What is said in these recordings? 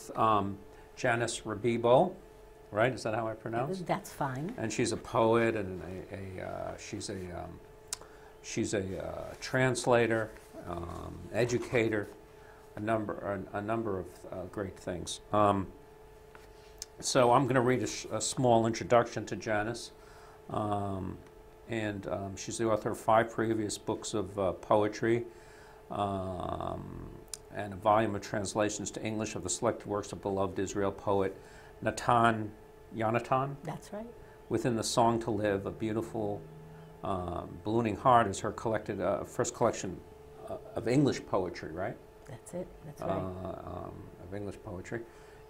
with Janice Rebibo, right? Is that how I pronounce? That's fine. And she's a poet, and she's a translator, educator, a number of great things. So I'm going to read a small introduction to Janice. She's the author of 5 previous books of poetry and a volume of translations to English of the selected works of beloved Israel poet Yonatan. That's right. Within the Song to Live, a beautiful ballooning heart is her collected first collection of English poetry, right? That's it. That's right. Of English poetry,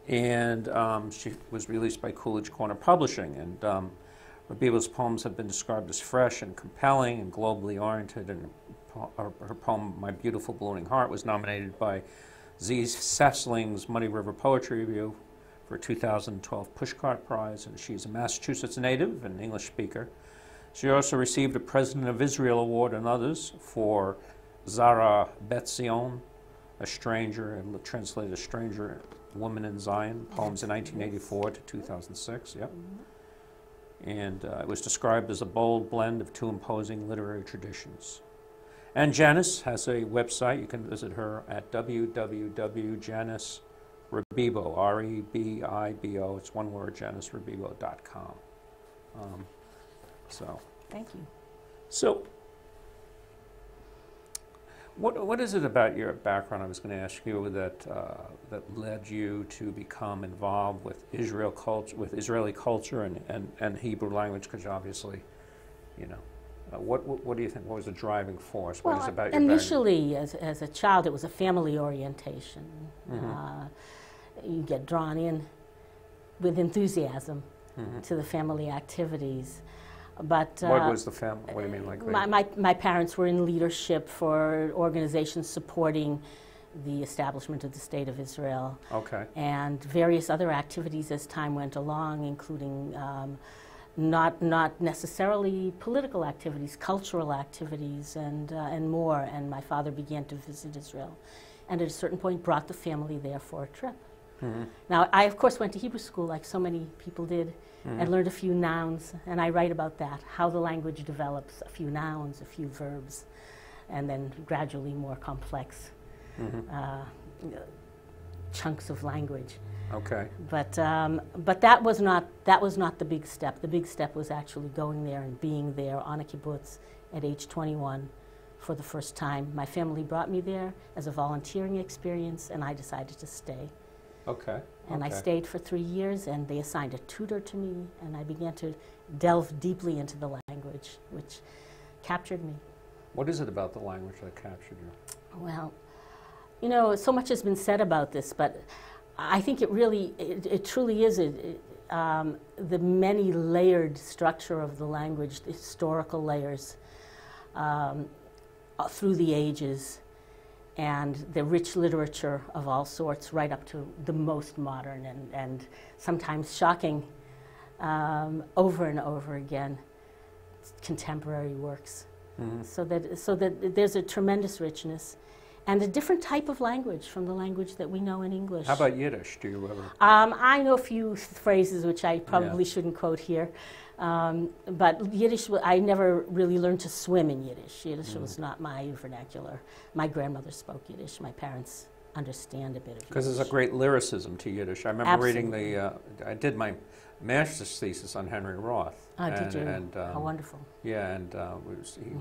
and she was released by Coolidge Corner Publishing. And Rebibo's poems have been described as fresh and compelling and globally oriented, and her poem, My Beautiful Ballooning Heart, was nominated by Z. Sessling's Muddy River Poetry Review for a 2012 Pushcart Prize, and she's a Massachusetts native and English speaker. She also received a President of Israel Award and others for Zara Betzion, a stranger, and translated A Stranger Woman in Zion, poems in 1984 to 2006, yep. And it was described as a bold blend of 2 imposing literary traditions. And Janice has a website. You can visit her at www.Janice Rebibo, R-E-B-I-B-O, it's one word, JaniceRebibo.com. Thank you. So, what is it about your background, I was going to ask you, that led you to become involved with Israeli culture and Hebrew language? Because obviously, you know, what do you think? What was the driving force? What is it about your initially, as a child, it was a family orientation. Mm-hmm. You get drawn in with enthusiasm mm-hmm. to the family activities. But what was the family? What do you mean, like my parents were in leadership for organizations supporting the establishment of the State of Israel. Okay. And various other activities as time went along, including not necessarily political activities, cultural activities, and more. And my father began to visit Israel, and at a certain point brought the family there for a trip. Mm-hmm. Now, I of course went to Hebrew school, like so many people did, mm-hmm. and learned a few nouns, and I write about that, how the language develops, a few nouns, a few verbs, and then gradually more complex mm-hmm. chunks of language. Okay. But that was not the big step. The big step was actually going there and being there on a kibbutz at age 21 for the first time. My family brought me there as a volunteering experience, and I decided to stay. Okay. And I stayed for 3 years, and they assigned a tutor to me, and I began to delve deeply into the language, which captured me. What is it about the language that captured you? Well, you know, so much has been said about this, but I think it truly is the many layered structure of the language, the historical layers through the ages, and the rich literature of all sorts, right up to the most modern and sometimes shocking, over and over again, contemporary works. Mm-hmm. So that there's a tremendous richness and a different type of language from the language that we know in English. How about Yiddish? Do you ever? I know a few phrases which I probably shouldn't quote here. But Yiddish, I never really learned to swim in Yiddish. Yiddish was not my vernacular. My grandmother spoke Yiddish. My parents understand a bit of Yiddish. Because there's a great lyricism to Yiddish. I remember reading I did my master's thesis on Henry Roth. Did you? How wonderful. Yeah, and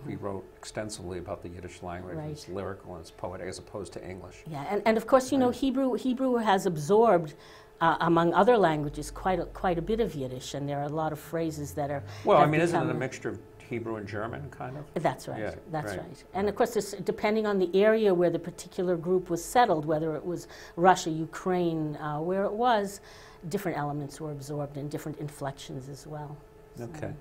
he wrote extensively about the Yiddish language. Right. It's lyrical and it's poetic as opposed to English. Yeah, and of course, you know, Hebrew has absorbed among other languages, quite a bit of Yiddish, and there are a lot of phrases that are. Well, I mean, isn't it a mixture of Hebrew and German, kind of? That's right. Yeah, that's right. And of course, depending on the area where the particular group was settled, whether it was Russia, Ukraine, where it was, different elements were absorbed and different inflections as well. Okay.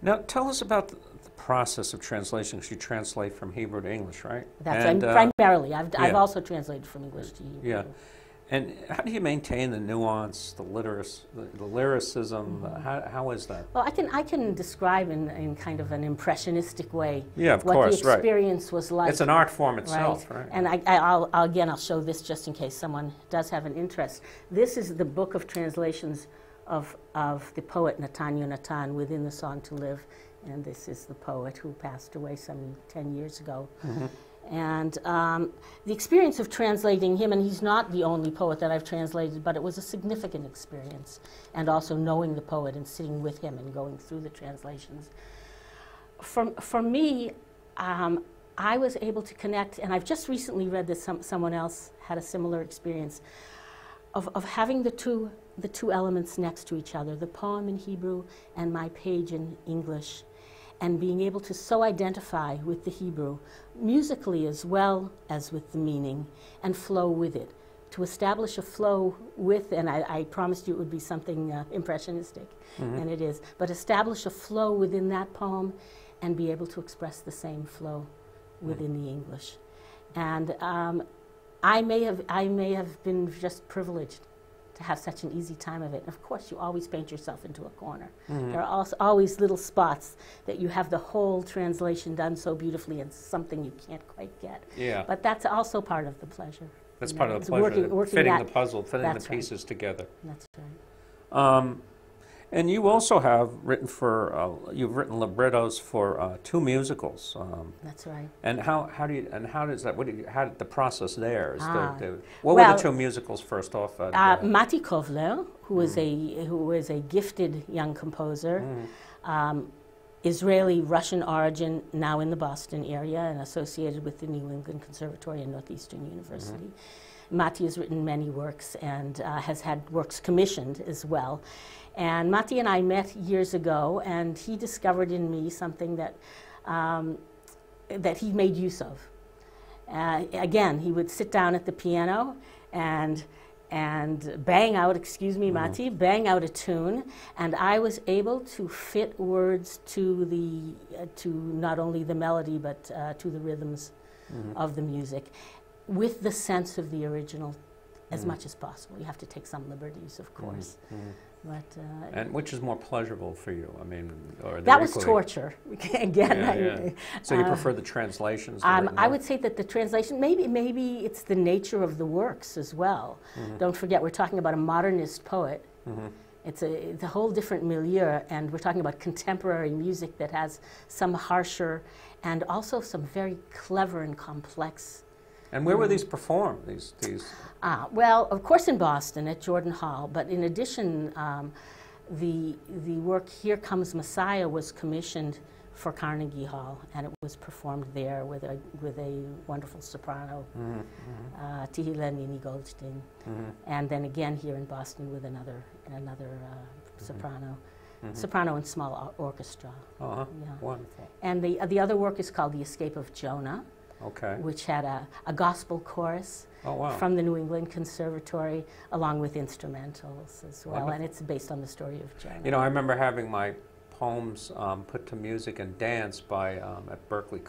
Now, tell us about the process of translation, because you translate from Hebrew to English, right? That's right. Primarily. I've also translated from English to Hebrew. Yeah. And how do you maintain the nuance, the lyricism? How is that? Well, I can describe in kind of an impressionistic way Yeah, what course, the experience was like. It's an art form itself, right? And I'll show this just in case someone does have an interest. This is the book of translations of the poet Nathaniel Nathan within the Song to Live, and this is the poet who passed away some 10 years ago. And the experience of translating him, and he's not the only poet that I've translated, but it was a significant experience. And also knowing the poet and sitting with him and going through the translations. For me, I was able to connect, and I've just recently read that someone else had a similar experience, of having the two elements next to each other, the poem in Hebrew and my page in English, and being able to so identify with the Hebrew, musically as well as with the meaning, and flow with it. To establish a flow with, and I promised you it would be something impressionistic, and it is, but establish a flow within that poem and be able to express the same flow within the English. And I may have been just privileged to have such an easy time of it. And of course, you always paint yourself into a corner. There are also always little spots that you have the whole translation done so beautifully and something you can't quite get. Yeah. But that's also part of the pleasure. That's part of the pleasure, fitting the puzzle, fitting the pieces together. That's right. And you also have written you've written librettos for 2 musicals. That's right. And how does that, how did the process there? What were the 2 musicals first off? Mati Kovler, who is a gifted young composer, Israeli-Russian origin, now in the Boston area and associated with the New England Conservatory and Northeastern University. Mati has written many works and has had works commissioned as well. And Mati and I met years ago, and he discovered in me something that that he made use of. Again, he would sit down at the piano and bang out, excuse me, Mati, bang out a tune, and I was able to fit words to not only the melody but to the rhythms of the music, with the sense of the original as much as possible. You have to take some liberties, of course. But, and which is more pleasurable for you? I mean, or that was torture. Again, so you prefer the translations? I would say that the translation, maybe it's the nature of the works as well. Don't forget, we're talking about a modernist poet. It's a whole different milieu, and we're talking about contemporary music that has some harsher and also some very clever and complex. And where were these performed? These? Well, of course in Boston at Jordan Hall, but in addition, the work Here Comes Messiah was commissioned for Carnegie Hall, and it was performed there with a wonderful soprano, Tehila Nini Goldstein, and then again here in Boston with another soprano. Soprano and small orchestra. Wonderful. And the other work is called The Escape of Jonah. Which had a gospel chorus from the New England Conservatory, along with instrumentals as well. Wonderful. And it's based on the story of Jonah. You know, I remember having my poems put to music and dance at Berkeley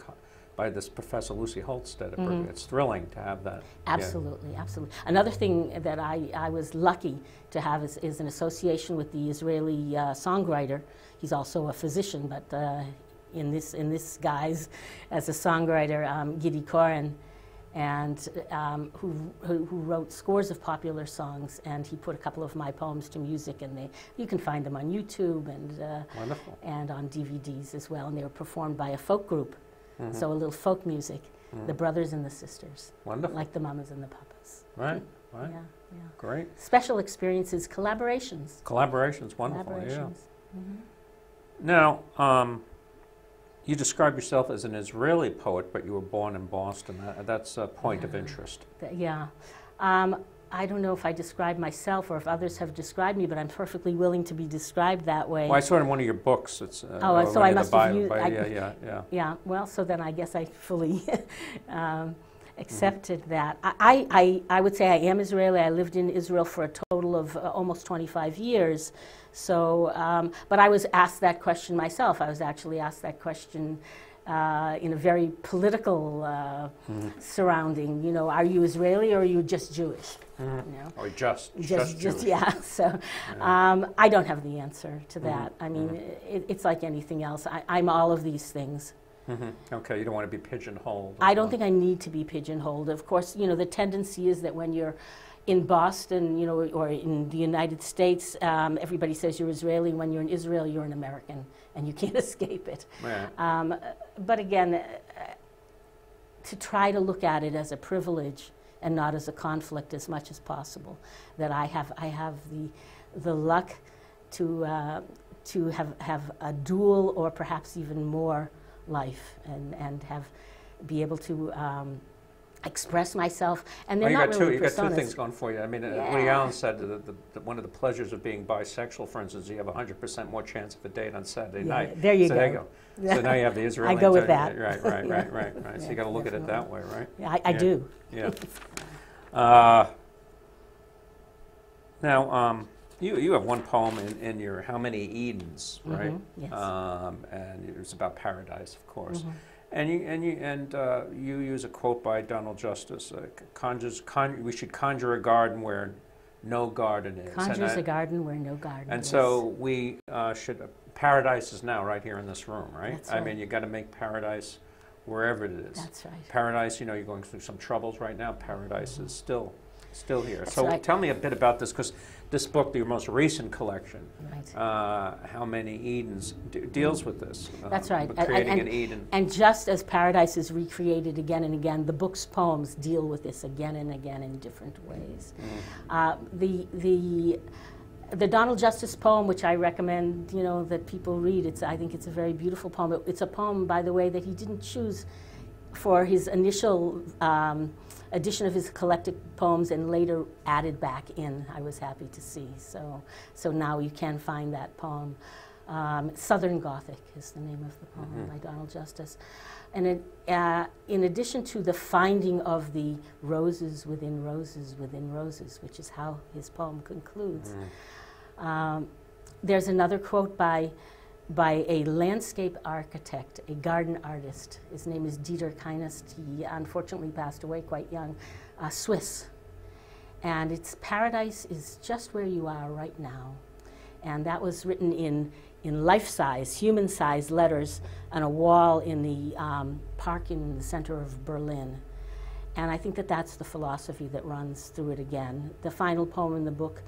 by this Professor Lucy Holstead at Berkeley. It's thrilling to have that. Absolutely, absolutely. Another thing that I was lucky to have is an association with the Israeli songwriter. He's also a physician, but in this guise as a songwriter, Gidi Koren, and who wrote scores of popular songs, and he put a couple of my poems to music, and you can find them on YouTube and on DVDs as well, and they were performed by a folk group, so a little folk music, the brothers and the sisters, like the mamas and the papas. Right. Yeah. Great. Special experiences, collaborations. Collaborations, wonderful. Yeah. Now, you describe yourself as an Israeli poet, but you were born in Boston. That's a point of interest. Yeah. I don't know if I describe myself or if others have described me, but I'm perfectly willing to be described that way. Well, I saw it in one of your books. It's so I must have used... Yeah. Well, so then I guess I fully accepted that. I would say I am Israeli. I lived in Israel for a total of almost 25 years. So, but I was asked that question myself. I was actually asked that question in a very political surrounding. You know, are you Israeli or are you just Jewish? You know? Or just Jewish. Yeah. So I don't have the answer to that. I mean, it's like anything else. I'm all of these things. Okay, you don't want to be pigeonholed. I don't think I need to be pigeonholed. Of course, you know, the tendency is that when you're in Boston, you know, or in the United States, everybody says you're Israeli. When you're in Israel, you're an American, and you can't escape it. Yeah. But again, to try to look at it as a privilege and not as a conflict as much as possible. That I have the luck to have a dual or perhaps even more life and be able to express myself, and they're not really you got two personas. things going for you. I mean, Woody Allen said that one of the pleasures of being bisexual, for instance, you have 100% more chance of a date on Saturday night. There you so go. There you go. So now you have the Israeli. I go with that. Right. Yeah, So you got to look at it that way, right? Yeah, I do. Yeah. Now, you have one poem in your How Many Edens, right? Yes. And it's about paradise, of course. And you use a quote by Donald Justice: "We should conjure a garden where no garden is." Conjures a garden where no garden is. And so we should. Paradise is now right here in this room, right? That's right. I mean, you got to make paradise wherever it is. That's right. Paradise, you know, you're going through some troubles right now. Paradise is still here. That's so right. tell me a bit about this, because this book, your most recent collection, Right. How Many Edens, deals with this. That's right. Creating an Eden. And just as paradise is recreated again and again, the book's poems deal with this again and again in different ways. The Donald Justice poem, which I recommend, you know, that people read, I think it's a very beautiful poem. It's a poem, by the way, that he didn't choose for his initial edition of his collected poems and later added back in, I was happy to see. So now you can find that poem. Southern Gothic is the name of the poem by Donald Justice. And in addition to the finding of the roses within roses within roses, which is how his poem concludes, there's another quote by a landscape architect, a garden artist. His name is Dieter Keinest. He unfortunately passed away quite young, Swiss. And it's paradise is just where you are right now. And that was written in life-size, human-size letters on a wall in the park in the center of Berlin. And I think that that's the philosophy that runs through it again. The final poem in the book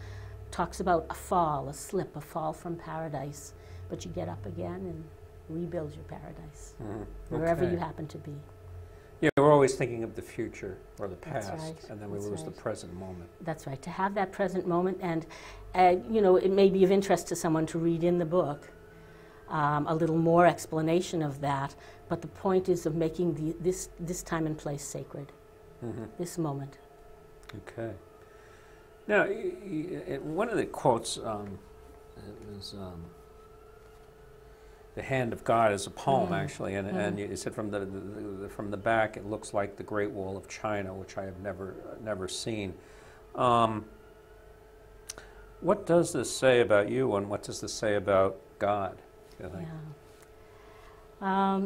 talks about a fall, a slip, a fall from paradise. But you get up again and rebuild your paradise, wherever you happen to be. Yeah, we're always thinking of the future or the past, right. And then we lose the present moment. That's right. To have that present moment, and you know, it may be of interest to someone to read in the book a little more explanation of that. But the point is of making this time and place sacred, this moment. Okay. Now, one of the quotes was. The Hand of God is a poem, actually, and you said from the back it looks like the Great Wall of China, which I have never seen. What does this say about you, and what does this say about God? Do you think? Yeah.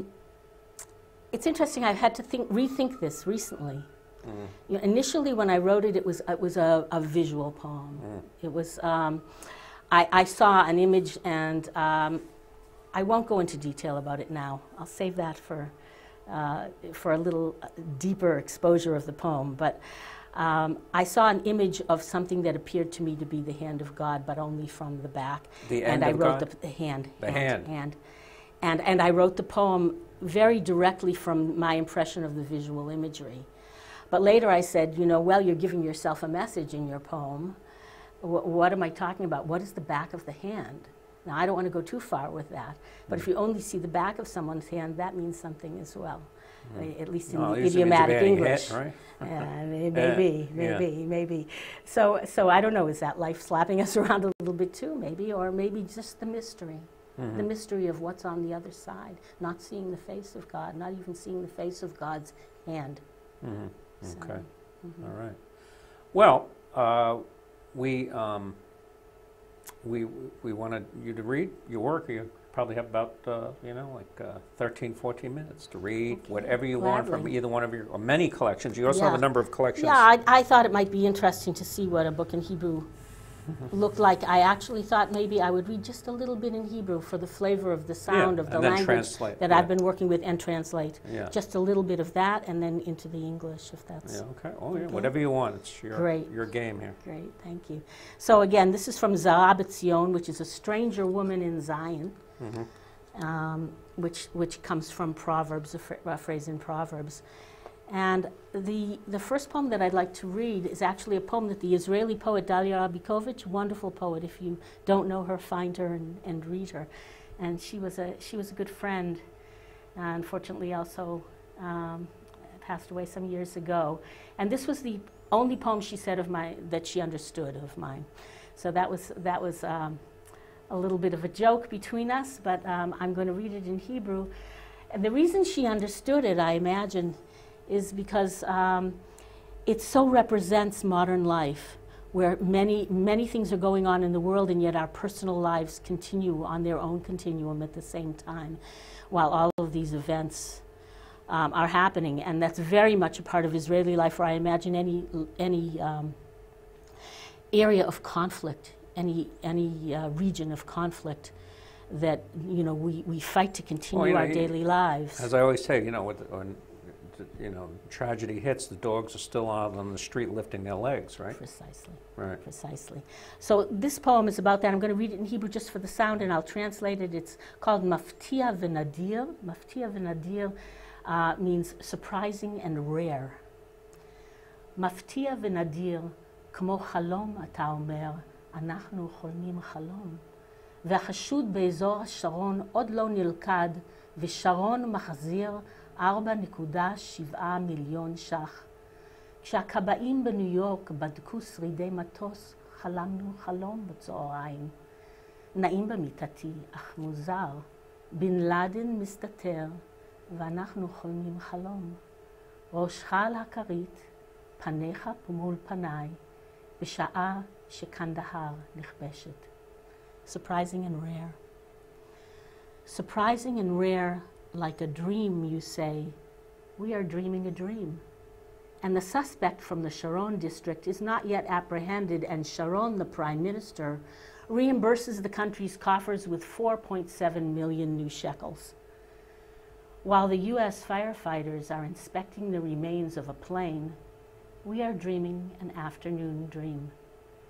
It's interesting. I've had to rethink this recently. You know, initially, when I wrote it, it was a visual poem. It was I saw an image and. I won't go into detail about it now. I'll save that for a little deeper exposure of the poem. But I saw an image of something that appeared to me to be the hand of God, but only from the back. And I wrote God? the hand. The hand. And I wrote the poem very directly from my impression of the visual imagery. But later I said, you know, well, you're giving yourself a message in your poem. What am I talking about? What is the back of the hand? Now, I don't want to go too far with that, but if you only see the back of someone's hand, that means something as well, at least in idiomatic English. Hit, right? Maybe. So I don't know, is that life slapping us around a little bit too, maybe, or maybe just the mystery of what's on the other side, not seeing the face of God, not even seeing the face of God's hand. So, okay, all right. Well, we wanted you to read your work. Are you probably have about, 13, 14 minutes to read whatever you gladly. want from either one of your, or many collections. You also have a number of collections. Yeah, I thought it might be interesting to see what a book in Hebrew looked like. I actually thought maybe I would read just a little bit in Hebrew for the flavor of the sound of the language that I've been working with, and translate. Yeah. Just a little bit of that, and then into the English, if that's okay. Oh, yeah, whatever you want. It's your game here. Great, thank you. So again, this is from Zara B'Tzion, which is a stranger woman in Zion, which comes from Proverbs, a phrase in Proverbs. And the first poem that I'd like to read is actually a poem that the Israeli poet Dalia Rabikovich, wonderful poet. If you don't know her, find her and read her. And she was a good friend. Unfortunately, also passed away some years ago. And this was the only poem she said that she understood of mine. So that was a little bit of a joke between us. But I'm going to read it in Hebrew. And the reason she understood it, I imagine, is because it so represents modern life, where many things are going on in the world, and yet our personal lives continue on their own continuum at the same time, while all of these events are happening. And that's very much a part of Israeli life, where I imagine any area of conflict, any region of conflict, that we fight to continue our daily lives. As I always say, tragedy hits, the dogs are still out on the street lifting their legs, right? Precisely. Right. Precisely. So this poem is about that. I'm going to read it in Hebrew just for the sound, and I'll translate it. It's called Maftia V'Nadir. Maftia V'Nadir means surprising and rare. Maftia V'Nadir, כמו חלום אתה אומר, אנחנו חולמים חלום. והחשוד באזור השרון עוד לא נלכד, ושרון מחזיר 4.7 מיליון ש"ח. כשהכבאים בניו יורק בדקו שרידי מטוס, חלמנו חלום בצהריים. נעים במיטתי, אך מוזר, בן לאדן מסתתר, ואנחנו חולמים חלום. ראשך על הכרית, פניך מול פניי, בשעה שקנדהר נכבשת. Surprising and rare. Surprising and rare, like a dream, you say. We are dreaming a dream. And the suspect from the Sharon district is not yet apprehended, and Sharon, the prime minister, reimburses the country's coffers with 4.7 million new shekels. While the U.S. firefighters are inspecting the remains of a plane, we are dreaming an afternoon dream.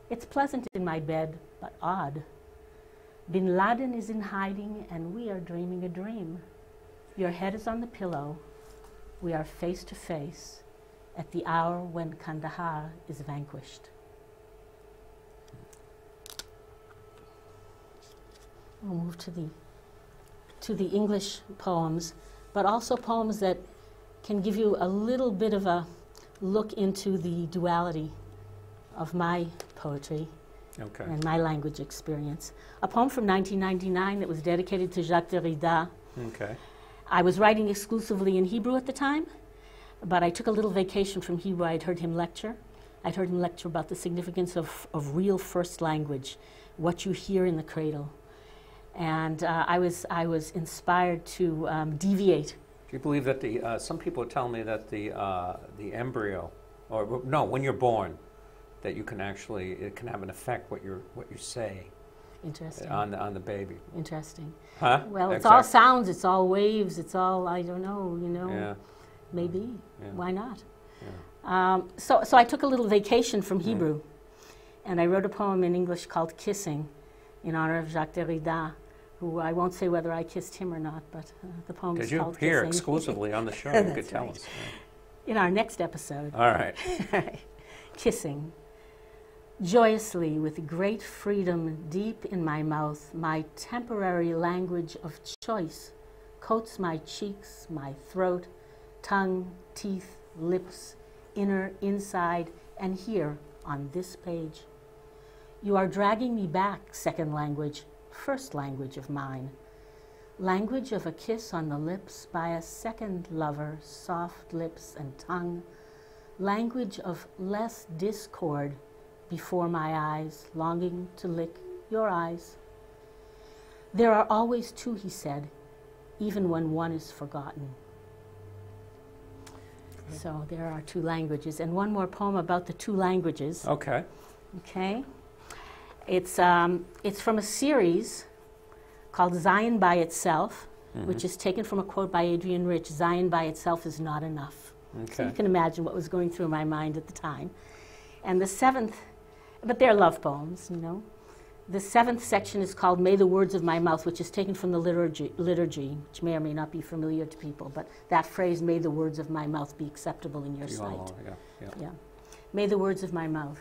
It's pleasant in my bed, but odd. Bin Laden is in hiding, and we are dreaming a dream. Your head is on the pillow. We are face to face at the hour when Kandahar is vanquished. We'll move to the English poems, but also poems that can give you a little bit of a look into the duality of my poetry and my language experience. A poem from 1999 that was dedicated to Jacques Derrida. Okay. I was writing exclusively in Hebrew at the time, but I took a little vacation from Hebrew. I'd heard him lecture. I'd heard him lecture about the significance of real first language, what you hear in the cradle. And I was inspired to deviate. Do you believe that some people are telling me that the embryo, or no, when you're born, that you can actually, it can have an effect what you say. Interesting. On the baby. Interesting. Huh? Well, it's all sounds, it's all waves, it's all, I don't know, Yeah. Maybe. Yeah. Why not? Yeah. So I took a little vacation from Hebrew, and I wrote a poem in English called Kissing, in honor of Jacques Derrida, who I won't say whether I kissed him or not, but the poem is called Kissing. Because you're here exclusively on the show, you could tell us. Yeah. In our next episode. All right. Kissing. Joyously, with great freedom deep in my mouth, my temporary language of choice coats my cheeks, my throat, tongue, teeth, lips, inner, inside, and here on this page. You are dragging me back, second language, first language of mine. Language of a kiss on the lips by a second lover, soft lips and tongue. Language of less discord before my eyes, longing to lick your eyes. There are always two, he said, even when one is forgotten. So there are two languages. And one more poem about the two languages. Okay. Okay. It's from a series called Zion by Itself, which is taken from a quote by Adrienne Rich, Zion by itself is not enough. Okay. So you can imagine what was going through my mind at the time. And the seventh, but they're love poems, you know. The seventh section is called May the Words of My Mouth, which is taken from the liturgy, which may or may not be familiar to people, but that phrase, may the words of my mouth be acceptable in your sight. Yeah. May the words of my mouth.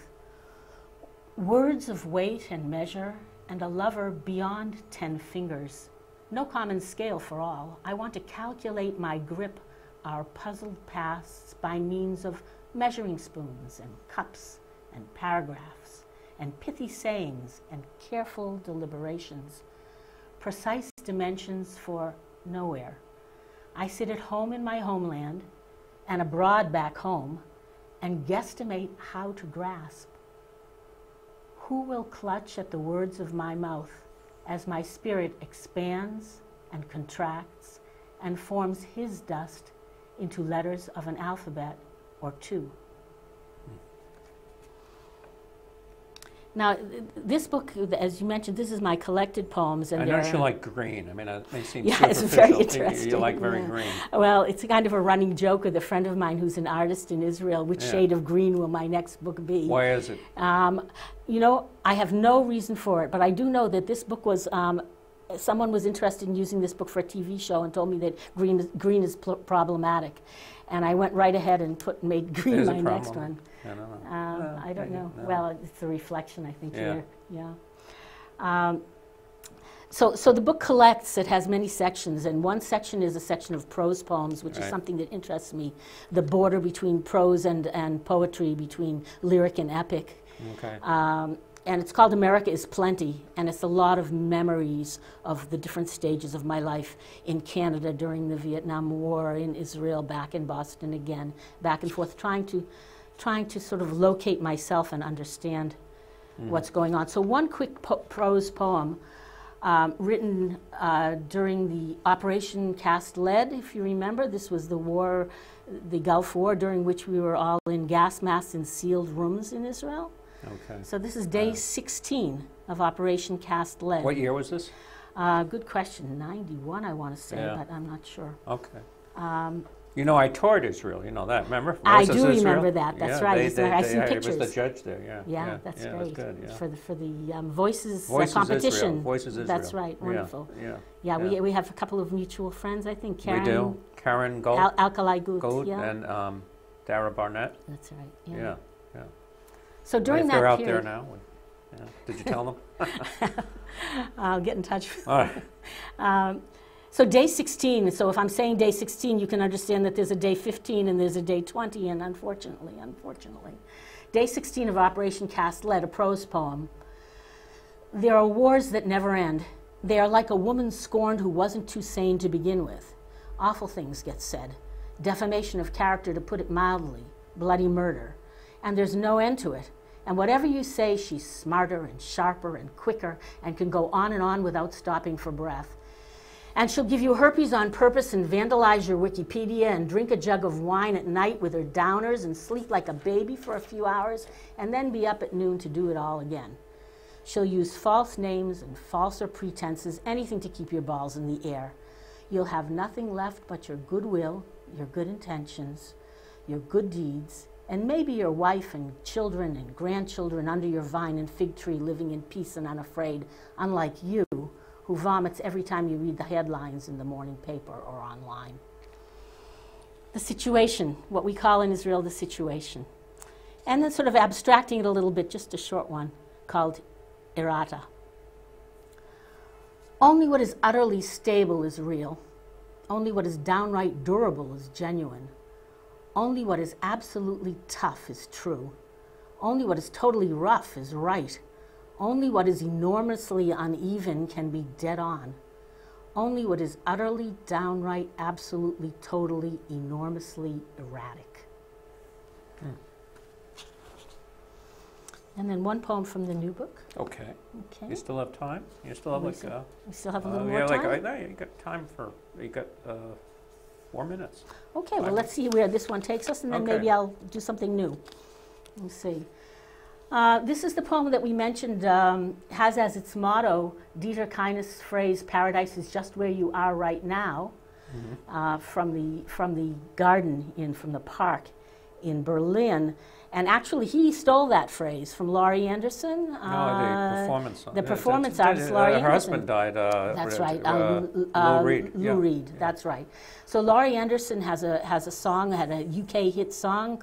Words of weight and measure, and a lover beyond 10 fingers. No common scale for all. I want to calculate my grip, our puzzled pasts, by means of measuring spoons and cups and paragraphs and pithy sayings and careful deliberations. Precise dimensions for nowhere. I sit at home in my homeland and abroad back home and guesstimate how to grasp. Who will clutch at the words of my mouth as my spirit expands and contracts and forms his dust into letters of an alphabet or two? Now, this book, as you mentioned, this is my collected poems. And I notice you like green. I mean, they seem yeah, superficial. It's very interesting. You like very green. Well, it's kind of a running joke with a friend of mine who's an artist in Israel. Which shade of green will my next book be? Why is it? You know, I have no reason for it, but I do know that this book was, someone was interested in using this book for a TV show and told me that green is problematic. And I went right ahead and made green my next one. I don't know. I don't know. No. Well, it's a reflection, I think, here. Yeah. So the book collects, it has many sections, and one section is a section of prose poems, which is something that interests me, the border between prose and poetry, between lyric and epic. Okay. And it's called America is Plenty, and it's a lot of memories of the different stages of my life in Canada during the Vietnam War, in Israel, back in Boston again, back and forth, trying to sort of locate myself and understand what's going on. So one quick prose poem written during the Operation Cast Lead, if you remember. This was the war, the Gulf War, during which we were all in gas masks in sealed rooms in Israel. Okay. So this is day 16 of Operation Cast Lead. What year was this? Good question. 91, I want to say, but I'm not sure. Okay. You know, I toured Israel. You know that, remember? I do remember that. That's right. I see pictures. I was the judge there. Yeah, that's great. That's good, yeah. For the Voices competition. Israel. Voices Israel. That's right. Wonderful. Yeah. We have a couple of mutual friends. I think Karen. We do. Karen Gold. Alkali Gut. Yeah. And Dara Barnett. That's right. Yeah. So during that they're out period, there now. Did you tell them? I'll get in touch with All right. So day 16, so if I'm saying day 16, you can understand that there's a day 15 and there's a day 20, and unfortunately, day 16 of Operation Cast Lead, a prose poem. There are wars that never end. They are like a woman scorned who wasn't too sane to begin with. Awful things get said. Defamation of character, to put it mildly. Bloody murder. And there's no end to it. And whatever you say, she's smarter and sharper and quicker and can go on and on without stopping for breath. And she'll give you herpes on purpose and vandalize your Wikipedia and drink a jug of wine at night with her downers and sleep like a baby for a few hours and then be up at noon to do it all again. She'll use false names and falser pretenses, anything to keep your balls in the air. You'll have nothing left but your goodwill, your good intentions, your good deeds, and maybe your wife and children and grandchildren under your vine and fig tree living in peace and unafraid, unlike you, who vomits every time you read the headlines in the morning paper or online. The situation, what we call in Israel the situation. And then sort of abstracting it a little bit, just a short one, called errata. Only what is utterly stable is real. Only what is downright durable is genuine. Only what is absolutely tough is true. Only what is totally rough is right. Only what is enormously uneven can be dead on. Only what is utterly, downright, absolutely, totally, enormously erratic. And then one poem from the new book. Okay. Okay. You still have time? You still have We like... still- We still have a little yeah, more time? like, no, you got time for... You got 4 minutes. Okay, well, Fine. let's see where this one takes us, and then Okay. maybe I'll do something new. Let's see. This is the poem that we mentioned, has as its motto, Dieter Keines's phrase, "Paradise is just where you are right now," from the garden from the park in Berlin. And actually, he stole that phrase from Laurie Anderson. No, the performance. The performance artist, Laurie Her Anderson. husband died. That's right. Lou Reed. Lou Reed. That's right. So Laurie Anderson had a UK hit song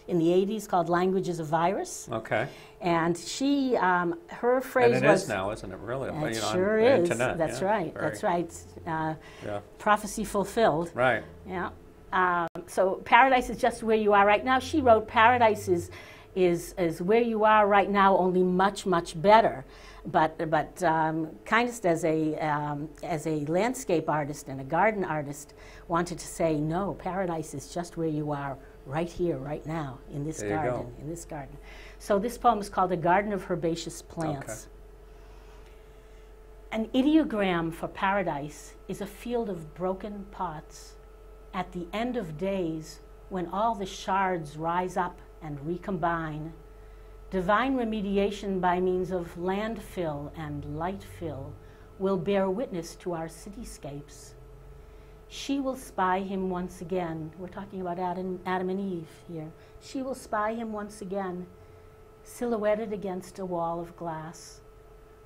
in the 80s called "Language is a Virus." Okay. And she, her phrase And it was... is now, isn't it? Really? It You know, sure on the is. Internet. That's yeah, right. very- That's right. Yeah. Prophecy fulfilled. Right. Yeah. So paradise is just where you are right now. She wrote, "Paradise is where you are right now, only much, much better." But Kindest, as a landscape artist and a garden artist, wanted to say, no, paradise is just where you are right here, right now, in this There you garden. go. In this garden. So this poem is called "A Garden of Herbaceous Plants." Okay. An ideogram for paradise is a field of broken pots. At the end of days, when all the shards rise up and recombine, divine remediation by means of landfill and light fill will bear witness to our cityscapes. She will spy him once again. We're talking about Adam and Eve here. She will spy him once again, silhouetted against a wall of glass.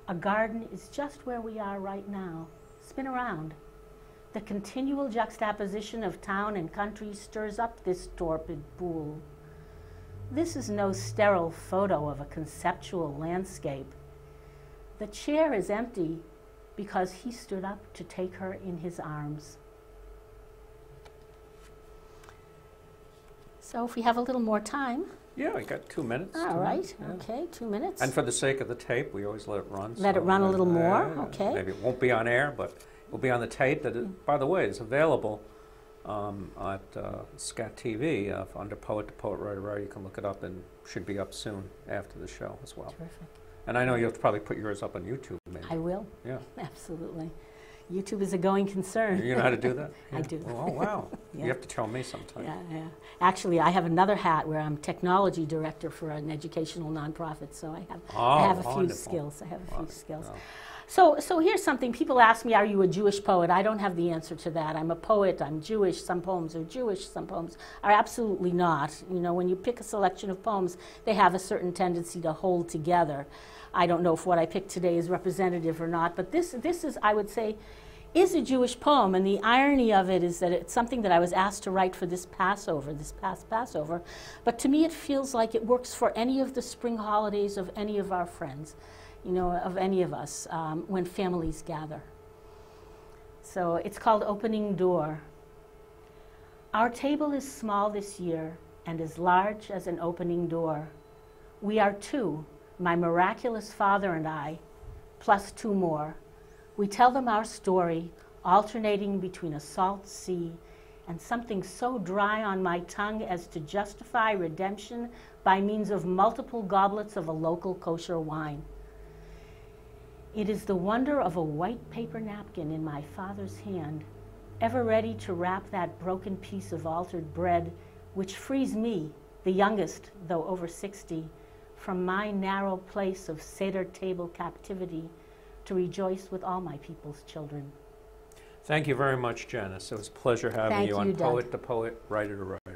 A garden is just where we are right now. Spin around. The continual juxtaposition of town and country stirs up this torpid pool. This is no sterile photo of a conceptual landscape. The chair is empty because he stood up to take her in his arms. So if we have a little more time. Yeah, we got 2 minutes. All 2 right, minutes, yeah. okay, 2 minutes. And for the sake of the tape, we always let it run. Let it run a little more, okay. Maybe it won't be on air, but it will be on the tape. That, by the way, is available at Scat TV under Poet to Poet Writer Writer. You can look it up, and should be up soon after the show as well. Terrific. And I know you'll probably put yours up on YouTube, maybe. I will. Yeah. Absolutely. YouTube is a going concern. You know how to do that? I Yeah. do. Oh, wow. Yeah. You have to tell me sometime. Yeah, yeah. Actually, I have another hat where I'm technology director for an educational nonprofit, so I have a few wonderful. skills. I have a few skills. Oh. So here's something. People ask me, are you a Jewish poet? I don't have the answer to that. I'm a poet. I'm Jewish. Some poems are Jewish. Some poems are absolutely not. You know, when you pick a selection of poems, they have a certain tendency to hold together. I don't know if what I picked today is representative or not, but this is, I would say, is a Jewish poem, and the irony of it is that it's something that I was asked to write for this past Passover, but to me it feels like it works for any of the spring holidays of any of our friends, you know, of any of us, when families gather. So it's called Opening Door. Our table is small this year and as large as an opening door. We are two, my miraculous father and I, plus two more. We tell them our story, alternating between a salt sea and something so dry on my tongue as to justify redemption by means of multiple goblets of a local kosher wine. It is the wonder of a white paper napkin in my father's hand, ever ready to wrap that broken piece of altered bread, which frees me, the youngest, though over 60, from my narrow place of Seder table captivity, to rejoice with all my people's children. Thank you very much, Janice. It was a pleasure having Thank you on you, Doug. Poet to Poet, Writer to Writer.